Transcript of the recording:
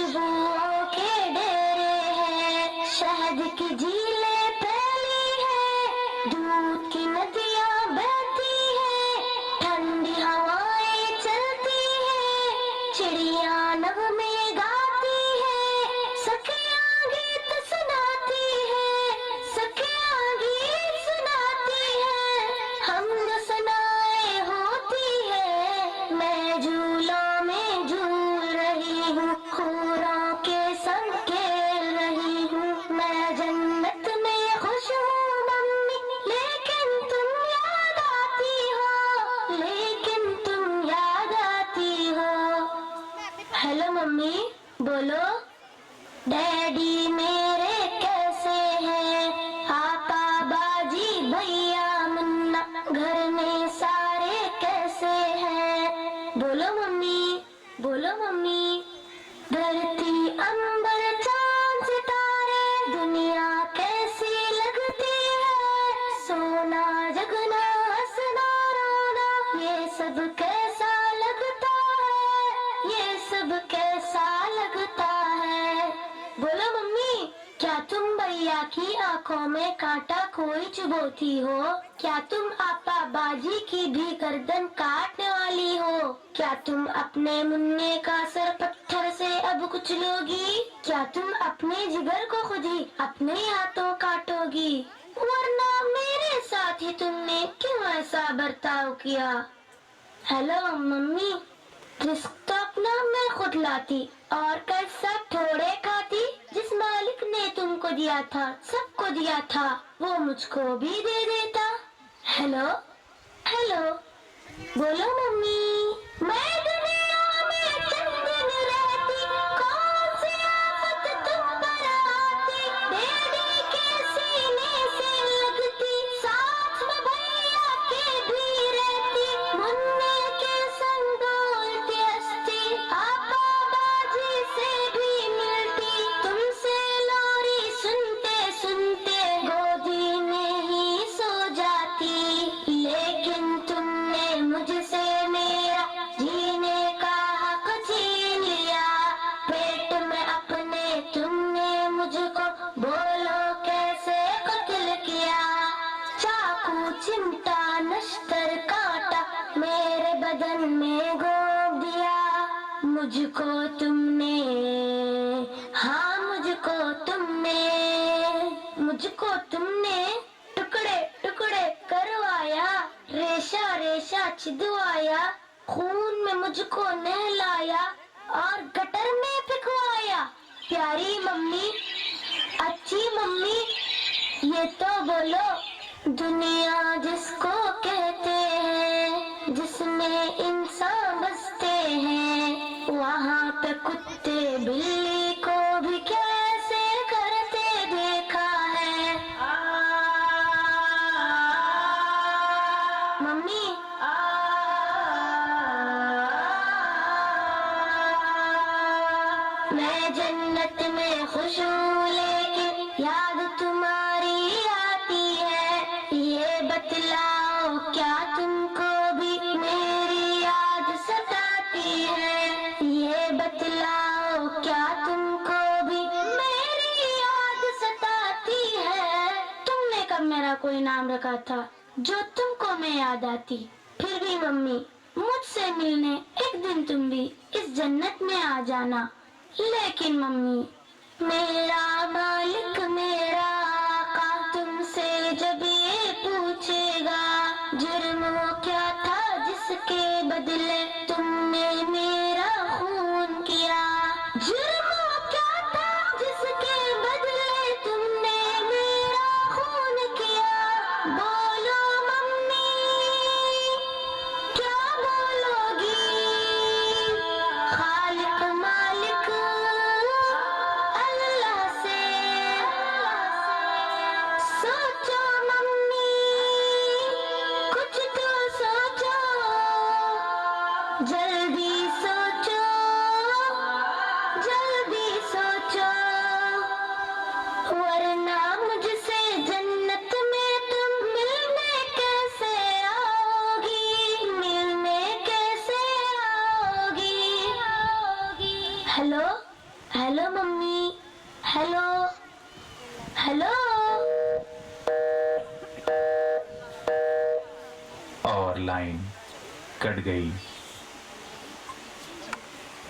खुशबुओं के डेरे हैं, शहद की झीलें फैली है, दूध की नदियां बहती है, ठंडी हवाएं चलती है, चिड़िया नगमे गाती है, सखियां गीत सुनाती है, सखियां गीत सुनाती है, हमने सुनाए होती है, मैं झूलों में झूल रही हूँ, हूरों के संग खेल रही हूँ, मैं जन्नत में खुश हूँ मम्मी, लेकिन तुम याद आती हो, लेकिन तुम याद आती हो। हेलो मम्मी, बोलो। डैडी मेरे कैसे हैं, पापा बाजी भैया मुन्ना, घर में सारे कैसे हैं, बोलो मम्मी, बोलो मम्मी। धरती अंबर चांद सितारे, दुनिया कैसी लगती है, सोना जगना हंसना रोना, ये सब कैसा लगता है, ये सब कैसा लगता है। बोलो मम्मी, क्या तुम भैया की आंखों में कांटा कोई चुभोती हो, क्या तुम आपा बाजी की भी गर्दन काटने वाली हो, क्या तुम अपने मुन्ने का सर पत्थर से अब कुचलोगी, क्या तुम अपने जिगर को खुद ही अपने हाथों काटोगी, वरना मेरे साथ ही तुमने क्यों ऐसा बर्ताव किया। हेलो मम्मी, रिस्क तो अपना मैं खुद लाती और कैसा थोड़े खाती, जिस मालिक ने तुमको दिया था, सबको दिया था, वो मुझको भी दे देता। हेलो हेलो, बोलो मम्मी। मैं दुनिया में चंद दिन रहती, कौन सी आफत तुम पर आती, डैडी के सीने से लगती, साथ में भैया के भी रहती, मुन्ने के संग बोलती हंसती, आपा बाजी से भी मिलती, तुमसे लोरी सुनते सुनते गोदी में ही सो जाती, लेकिन तुमने मुझसे मेरा जीने का हक छीन लिया, पेट में अपने तुमने मुझको बोलो कैसे कत्ल किया, चाकू चिमटा नश्तर काटा मेरे बदन में गोद दिया, मुझको तुमने, हाँ मुझको तुमने टुकड़े टुकड़े करवाया, रेशा रेशा छिदवाया, खून में मुझको नहलाया और गटर में फिकवाया। प्यारी मम्मी, अच्छी मम्मी, ये तो बोलो, दुनिया जिसको कहते हैं, जिसमें इंसान बसते हैं, वहाँ पे कुत्ते बिल्ली को भी कैसे करते देखा है। मम्मी, मैं जन्नत में खुश हूँ, लेकिन याद तुम्हारी आती है, ये बतलाओ क्या तुमको भी मेरी याद सताती है, ये बतलाओ क्या तुमको भी मेरी याद सताती है। तुमने कब मेरा कोई नाम रखा था जो तुमको मैं याद आती, फिर भी मम्मी, मुझसे मिलने एक दिन तुम भी इस जन्नत में आ जाना। लेकिन मम्मी, मेरा मालिक मेरा आका तुमसे जब ये पूछेगा, जुर्म वो क्या था जिसके बदले तुमने मेरा खून किया, जुर्म वो क्या था जिसके बदले तुमने मेरा खून किया, बोलो मम्मी, क्या बोलोगी। खालिक मालिक अल्लाह से सोचो मम्मी, कुछ तो सोचो, जल्दी सोचो, जल्दी सोचो, वरना मुझसे जन्नत में तुम मिलने कैसे आओगी, मिलने कैसे आओगी। Hello hello mummy, hello hello. और लाइन कट गई।